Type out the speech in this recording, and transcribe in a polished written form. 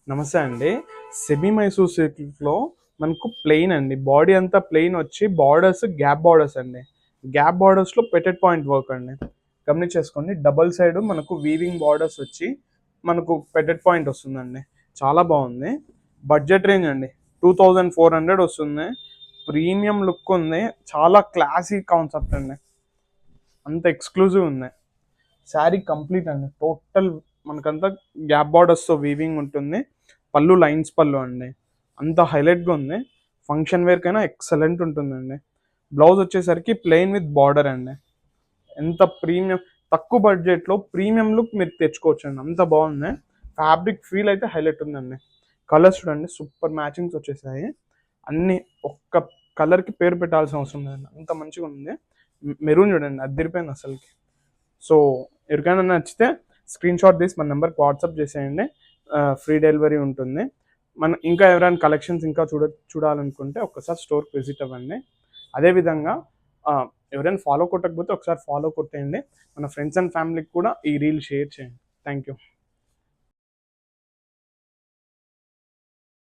నమస్తే అండి. సెమీ మైసూర్ సిల్క్‌లో మనకు ప్లెయిన్ అండి. బాడీ అంతా ప్లెయిన్ వచ్చి బార్డర్స్ గ్యాప్ బార్డర్స్ అండి. గ్యాప్ బార్డర్స్‌లో పెటెడ్ పాయింట్ వర్క్ అండి. గమనించేసుకోండి. డబుల్ సైడ్ మనకు వీవింగ్ బార్డర్స్ వచ్చి మనకు పెటెడ్ పాయింట్ వస్తుందండి. చాలా బాగుంది. బడ్జెట్ రేంజ్ అండి. 2400 వస్తుంది. ప్రీమియం లుక్ ఉంది. చాలా క్లాసీ కాన్సెప్ట్ అండి. అంత ఎక్స్క్లూజివ్ ఉంది. శారీ కంప్లీట్ అండి. టోటల్ మనకంతా గ్యాప్ బార్డర్స్తో వీవింగ్ ఉంటుంది. పళ్ళు లైన్స్ పళ్ళు అండి. అంత హైలైట్గా ఉంది. ఫంక్షన్ వేర్కైనా ఎక్సలెంట్ ఉంటుందండి. బ్లౌజ్ వచ్చేసరికి ప్లెయిన్ విత్ బార్డర్ అండి. ఎంత ప్రీమియం, తక్కువ బడ్జెట్లో ప్రీమియం లుక్ మీరు తెచ్చుకోవచ్చు అండి. అంత బాగుంది. ఫ్యాబ్రిక్ ఫీల్ అయితే హైలైట్ ఉందండి. కలర్స్ చూడండి, సూపర్ మ్యాచింగ్స్ వచ్చేసాయి. అన్ని ఒక్క కలర్కి పేరు పెట్టాల్సిన అవసరం లేదండి. అంత మంచిగా ఉంది. మెరూన్ చూడండి, అదిరిపోయింది అసలుకి. సో ఎవరికైనా నచ్చితే స్క్రీన్ షాట్ తీసి మన నెంబర్కి వాట్సాప్ చేసేయండి. ఫ్రీ డెలివరీ ఉంటుంది. ఇంకా ఎవరైనా కలెక్షన్స్ ఇంకా చూడాలనుకుంటే ఒక్కసారి స్టోర్కి విజిట్ అవ్వండి. అదేవిధంగా ఎవరైనా ఫాలో కొట్టకపోతే ఒకసారి ఫాలో కొట్టేయండి. మన ఫ్రెండ్స్ అండ్ ఫ్యామిలీకి కూడా ఈ రీల్ షేర్ చేయండి. Thank you.